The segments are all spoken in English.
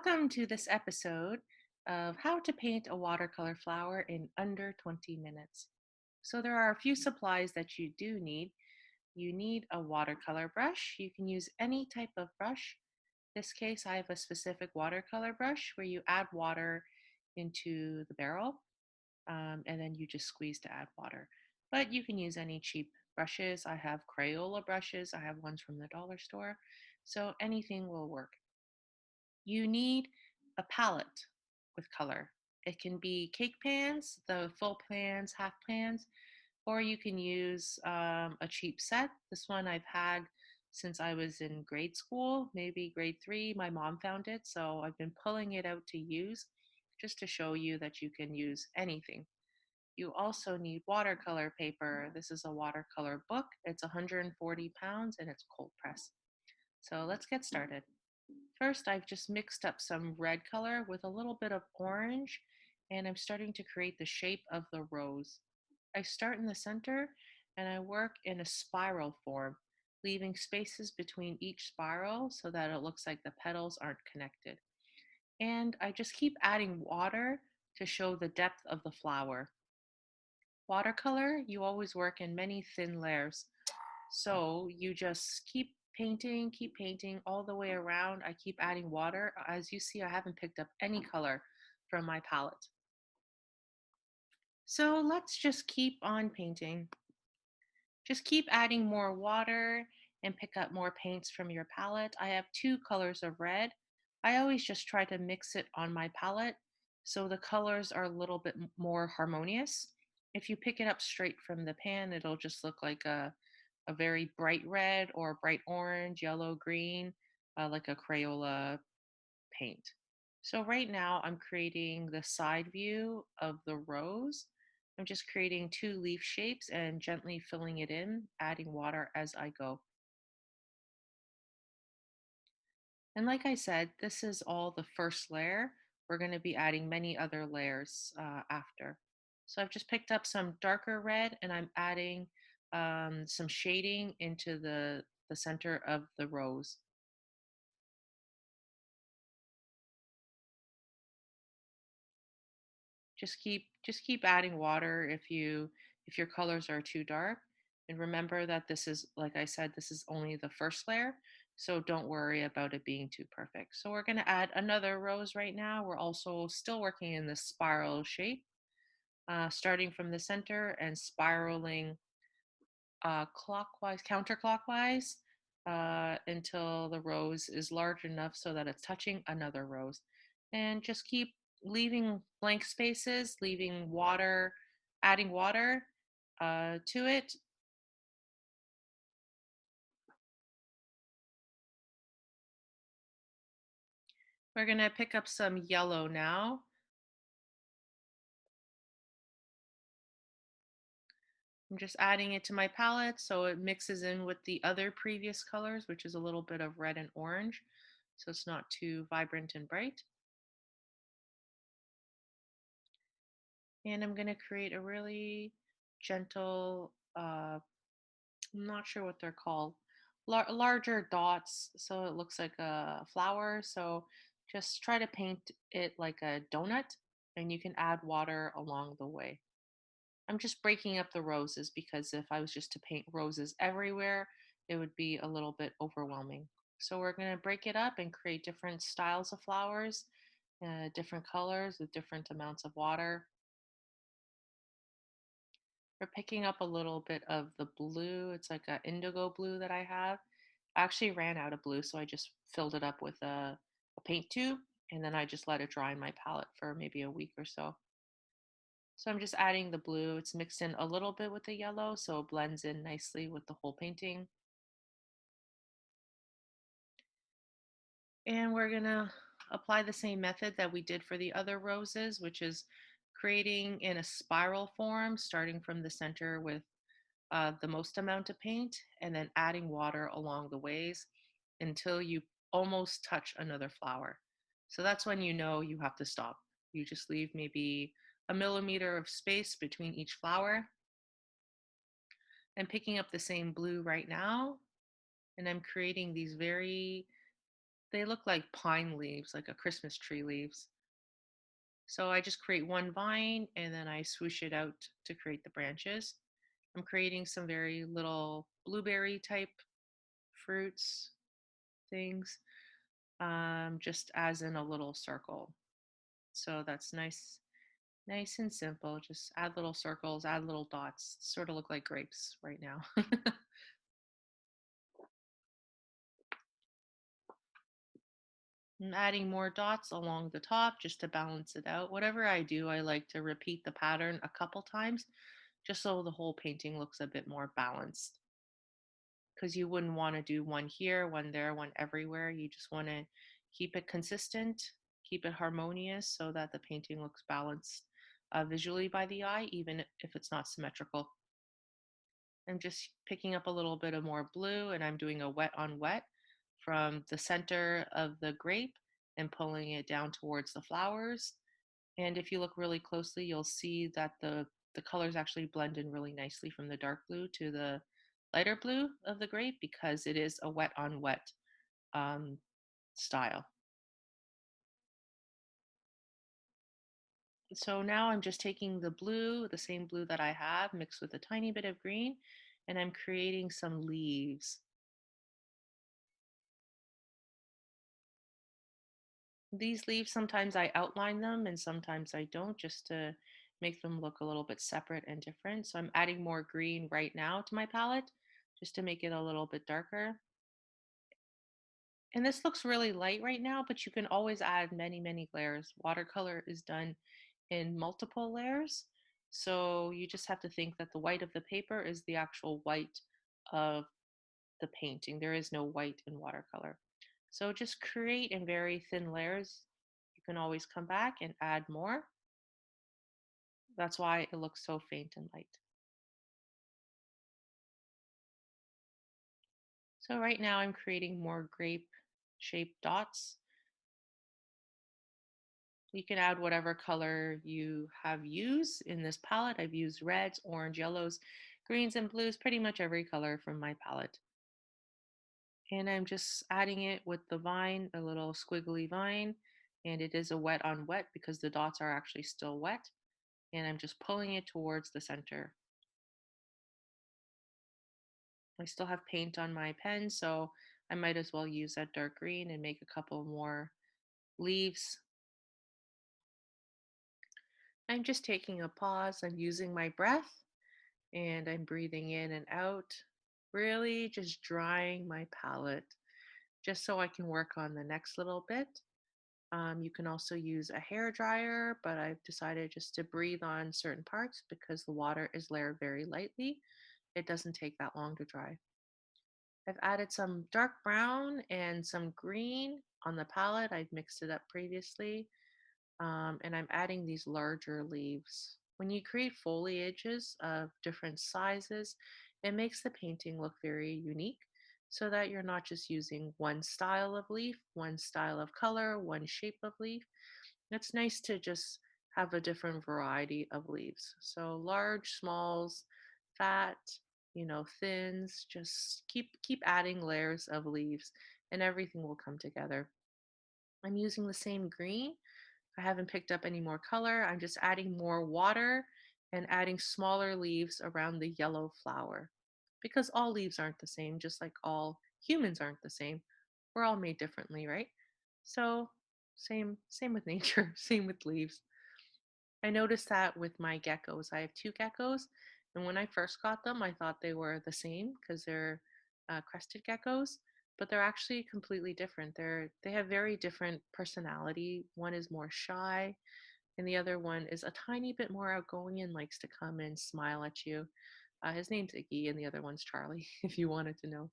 Welcome to this episode of How to Paint a Watercolor Flower in Under 20 Minutes. So, there are a few supplies that you do need. You need a watercolor brush. You can use any type of brush. In this case, I have a specific watercolor brush where you add water into the barrel and then you just squeeze to add water. But you can use any cheap brushes. I have Crayola brushes, I have ones from the dollar store. So, anything will work. You need a palette with color. It can be cake pans, the full pans, half pans, or you can use a cheap set. This one I've had since I was in grade school, maybe grade three. My mom found it, so I've been pulling it out to use just to show you that you can use anything. You also need watercolor paper. This is a watercolor book. It's 140 pounds and it's cold pressed. So let's get started. First, I've just mixed up some red color with a little bit of orange, and I'm starting to create the shape of the rose. I start in the center and I work in a spiral form, leaving spaces between each spiral so that it looks like the petals aren't connected. And I just keep adding water to show the depth of the flower. Watercolor, you always work in many thin layers. So you just keep painting all the way around. I keep adding water. As you see, I haven't picked up any color from my palette. So let's just keep on painting. Just keep adding more water and pick up more paints from your palette. I have two colors of red. I always just try to mix it on my palette so the colors are a little bit more harmonious. If you pick it up straight from the pan, it'll just look like a very bright red or bright orange, yellow, green, like a Crayola paint. So right now I'm creating the side view of the rose. I'm just creating two leaf shapes and gently filling it in, adding water as I go. And like I said, this is all the first layer. We're going to be adding many other layers after. So I've just picked up some darker red and I'm adding some shading into the center of the rose. Just keep adding water if your colors are too dark. And remember that this is, like I said, this is only the first layer, so don't worry about it being too perfect. So we're going to add another rose right now. We're also still working in this spiral shape, starting from the center and spiraling clockwise, counterclockwise, until the rose is large enough so that it's touching another rose. And just keep leaving blank spaces, leaving water, adding water to it. We're going to pick up some yellow now. I'm just adding it to my palette so it mixes in with the other previous colors, which is a little bit of red and orange, so it's not too vibrant and bright. And I'm going to create a really gentle, I'm not sure what they're called, larger dots so it looks like a flower. So just try to paint it like a donut and you can add water along the way. I'm just breaking up the roses because if I was just to paint roses everywhere, it would be a little bit overwhelming. So we're going to break it up and create different styles of flowers, different colors with different amounts of water. We're picking up a little bit of the blue. It's like an indigo blue that I have. I actually ran out of blue, so I just filled it up with a paint tube and then I just let it dry in my palette for maybe a week or so. So I'm just adding the blue. It's mixed in a little bit with the yellow, so it blends in nicely with the whole painting. And we're gonna apply the same method that we did for the other roses, which is creating in a spiral form, starting from the center with the most amount of paint and then adding water along the ways until you almost touch another flower. So that's when you know you have to stop. You just leave maybe a millimeter of space between each flower. I'm picking up the same blue right now and I'm creating these very They look like pine leaves, like a Christmas tree leaves. So I just create one vine and then I swoosh it out to create the branches. I'm creating some very little blueberry type fruits things, just as in a little circle. So that's nice, nice and simple. Just add little circles, add little dots, sort of look like grapes right now. I'm adding more dots along the top just to balance it out. Whatever I do, I like to repeat the pattern a couple times just so the whole painting looks a bit more balanced. Because you wouldn't want to do one here, one there, one everywhere. You just want to keep it consistent, keep it harmonious so that the painting looks balanced visually by the eye, even if it's not symmetrical. I'm just picking up a little bit of more blue and I'm doing a wet on wet from the center of the grape and pulling it down towards the flowers. And if you look really closely, you'll see that the colors actually blend in really nicely from the dark blue to the lighter blue of the grape because it is a wet on wet um, style. So now I'm just taking the blue, the same blue that I have, mixed with a tiny bit of green, and I'm creating some leaves. These leaves, sometimes I outline them and sometimes I don't, just to make them look a little bit separate and different. So I'm adding more green right now to my palette just to make it a little bit darker. And this looks really light right now, but you can always add many, many layers. Watercolor is done in multiple layers. So you just have to think that the white of the paper is the actual white of the painting. There is no white in watercolor. So just create in very thin layers. You can always come back and add more. That's why it looks so faint and light. So right now I'm creating more grape shaped dots. You can add whatever color you have used in this palette. I've used reds, orange, yellows, greens, and blues, pretty much every color from my palette. And I'm just adding it with the vine, a little squiggly vine, and it is a wet on wet because the dots are actually still wet. And I'm just pulling it towards the center. I still have paint on my pen, so I might as well use that dark green and make a couple more leaves. I'm just taking a pause. I'm using my breath and I'm breathing in and out, really just drying my palette just so I can work on the next little bit. You can also use a hair dryer, but I've decided just to breathe on certain parts because the water is layered very lightly. It doesn't take that long to dry. I've added some dark brown and some green on the palette. I've mixed it up previously, and I'm adding these larger leaves. When you create foliages of different sizes, it makes the painting look very unique so that you're not just using one style of leaf, one style of color, one shape of leaf. It's nice to just have a different variety of leaves. So large, smalls, fat, thins, just keep adding layers of leaves and everything will come together. I'm using the same green. I haven't picked up any more color. I'm just adding more water and adding smaller leaves around the yellow flower because all leaves aren't the same, just like all humans aren't the same. We're all made differently, right? So same with nature, same with leaves. I noticed that with my geckos. I have two geckos, and when I first got them, I thought they were the same because they're crested geckos, but they're actually completely different. They have very different personality. One is more shy, and the other one is a tiny bit more outgoing and likes to come and smile at you. His name's Iggy, and the other one's Charlie, if you wanted to know.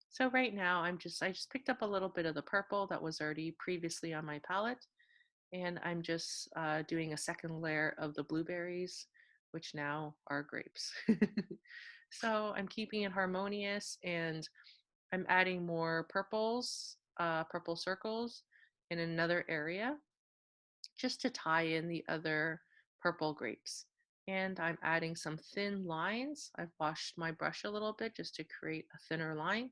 So right now, I just picked up a little bit of the purple that was already previously on my palette, and I'm just doing a second layer of the blueberries, which now are grapes. So I'm keeping it harmonious and I'm adding more purples, purple circles in another area just to tie in the other purple grapes. And I'm adding some thin lines. I've washed my brush a little bit just to create a thinner line.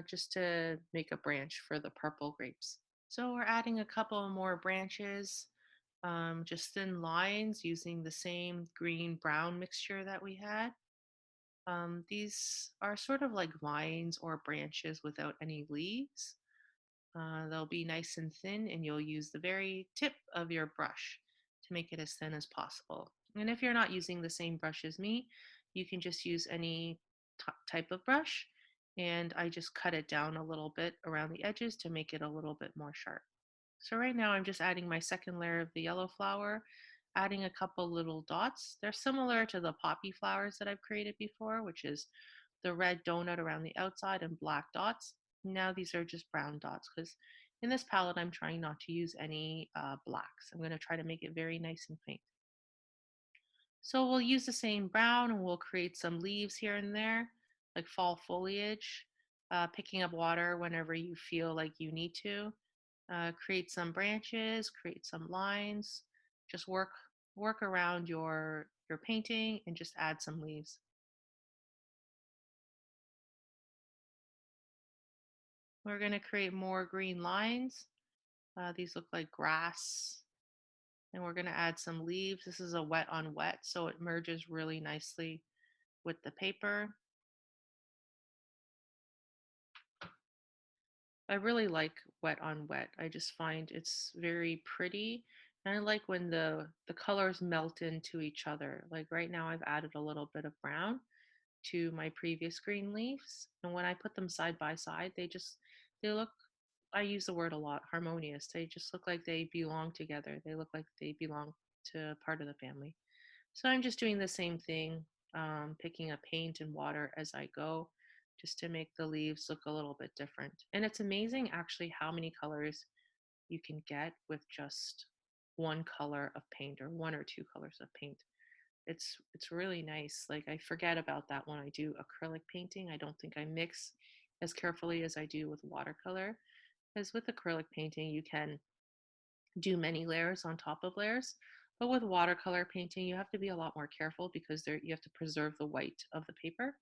just to make a branch for the purple grapes. So we're adding a couple more branches, just thin lines using the same green brown mixture that we had. These are sort of like vines or branches without any leaves. They'll be nice and thin, and you'll use the very tip of your brush to make it as thin as possible. And if you're not using the same brush as me, you can just use any type of brush. And I just cut it down a little bit around the edges to make it a little bit more sharp. So right now I'm just adding my second layer of the yellow flower, adding a couple little dots. They're similar to the poppy flowers that I've created before, which is the red donut around the outside and black dots. Now these are just brown dots because in this palette I'm trying not to use any blacks. I'm going to try to make it very nice and faint. So we'll use the same brown and we'll create some leaves here and there, like fall foliage, picking up water whenever you feel like you need to. Create some branches, create some lines, just work around your painting and just add some leaves. We're going to create more green lines. These look like grass. And we're going to add some leaves. This is a wet on wet, so it merges really nicely with the paper. I really like wet on wet. I just find it's very pretty. And I like when the colors melt into each other. Like right now I've added a little bit of brown to my previous green leaves. And when I put them side by side, they look, I use the word a lot, harmonious. They just look like they belong together. They look like they belong to part of the family. So I'm just doing the same thing, picking up paint and water as I go, just to make the leaves look a little bit different. And it's amazing actually how many colors you can get with just one color of paint or one or two colors of paint. It's really nice. Like I forget about that when I do acrylic painting. I don't think I mix as carefully as I do with watercolor. Because with acrylic painting, you can do many layers on top of layers. But with watercolor painting, you have to be a lot more careful because you have to preserve the white of the paper.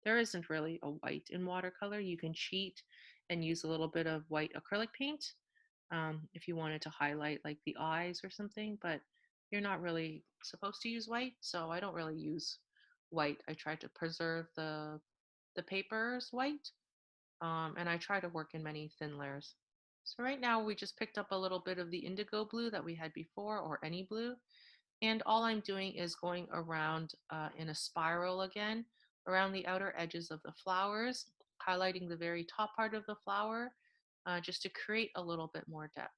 There isn't really a white in watercolor. You can cheat and use a little bit of white acrylic paint if you wanted to highlight like the eyes or something, but you're not really supposed to use white, so I don't really use white. I try to preserve the paper's white, and I try to work in many thin layers. So right now we just picked up a little bit of the indigo blue that we had before, or any blue, and all I'm doing is going around in a spiral again, around the outer edges of the flowers, highlighting the very top part of the flower, just to create a little bit more depth.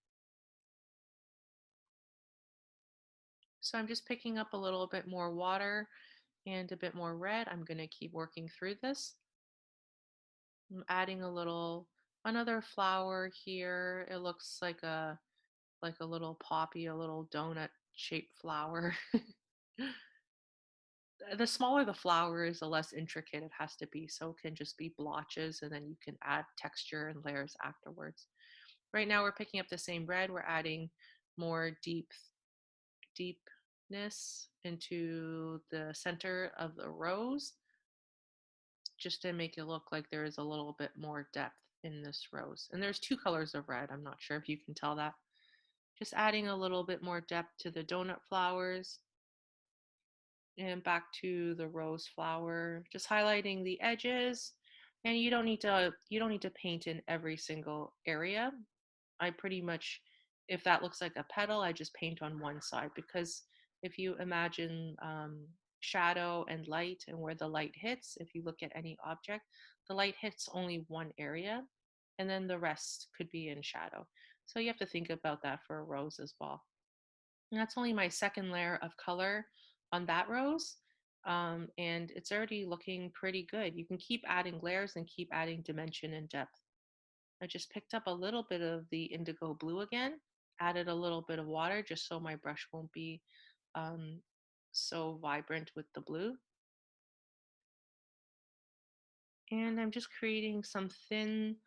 So I'm just picking up a little bit more water and a bit more red. I'm going to keep working through this. I'm adding another flower here. It looks like a little poppy, a little donut shaped flower. The smaller the flower is, the less intricate it has to be. So it can just be blotches and then you can add texture and layers afterwards. Right now we're picking up the same red. We're adding more deepness into the center of the rose just to make it look like there is a little bit more depth in this rose. And there's two colors of red. I'm not sure if you can tell that. Just adding a little bit more depth to the donut flowers and back to the rose flower, just highlighting the edges. And you don't need to paint in every single area. I pretty much, if that looks like a petal, I just paint on one side because if you imagine shadow and light and where the light hits, if you look at any object, the light hits only one area and then the rest could be in shadow. So you have to think about that for a rose as well. And that's only my second layer of color on that rose. And it's already looking pretty good. You can keep adding layers and keep adding dimension and depth. I just picked up a little bit of the indigo blue again, added a little bit of water just so my brush won't be um, so vibrant with the blue. And I'm just creating some thin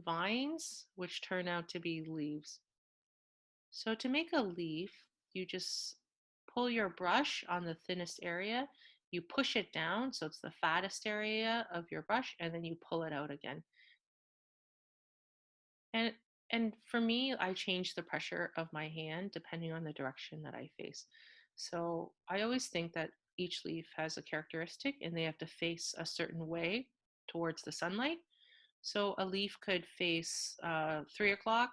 vines, which turn out to be leaves. So to make a leaf, you just pull your brush on the thinnest area You push it down so it's the fattest area of your brush, and then you pull it out again. And and for me, I change the pressure of my hand depending on the direction that I face. So I always think that each leaf has a characteristic and they have to face a certain way towards the sunlight. So a leaf could face 3 o'clock.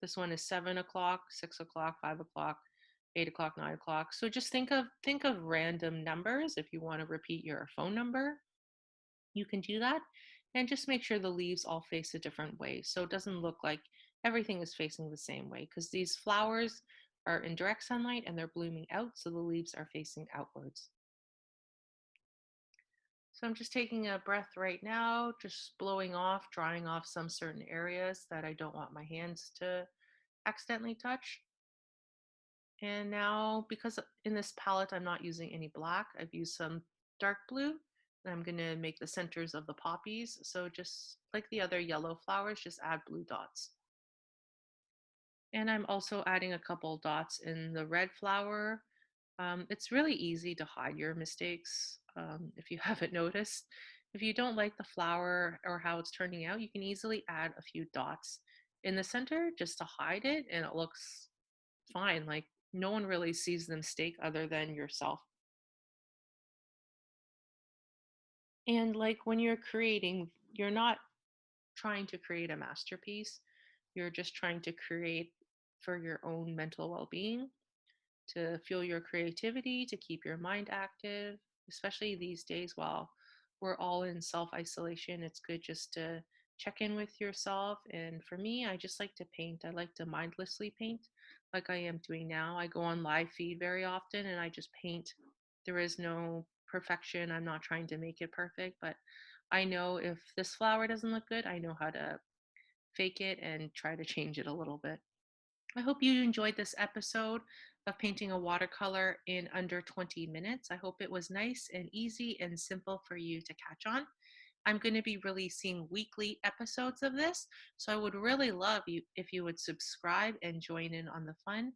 This one is 7 o'clock, 6 o'clock, 5 o'clock, 8 o'clock, 9 o'clock. So just think of random numbers. If you want to repeat your phone number, you can do that, and just make sure the leaves all face a different way so it doesn't look like everything is facing the same way, because these flowers are in direct sunlight and they're blooming out, so the leaves are facing outwards. So I'm just taking a breath right now, just blowing off, drying off some certain areas that I don't want my hands to accidentally touch. And now, because in this palette I'm not using any black, I've used some dark blue, and I'm going to make the centers of the poppies. So just like the other yellow flowers, just add blue dots. And I'm also adding a couple dots in the red flower. It's really easy to hide your mistakes if you haven't noticed. If you don't like the flower or how it's turning out, you can easily add a few dots in the center just to hide it, and it looks fine. Like, no one really sees the mistake other than yourself. And like when you're creating, you're not trying to create a masterpiece. You're just trying to create for your own mental well-being, to fuel your creativity, to keep your mind active, especially these days while we're all in self isolation. It's good just to check in with yourself. And for me, I just like to paint. I like to mindlessly paint like I am doing now. I go on live feed very often and I just paint. There is no perfection. I'm not trying to make it perfect, but I know if this flower doesn't look good, I know how to fake it and try to change it a little bit. I hope you enjoyed this episode of painting a watercolor in under 20 minutes. I hope it was nice and easy and simple for you to catch on. I'm going to be releasing weekly episodes of this, so I would really love you if you would subscribe and join in on the fun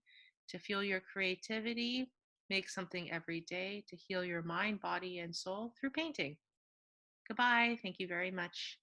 to fuel your creativity, make something every day to heal your mind, body, and soul through painting. Goodbye. Thank you very much.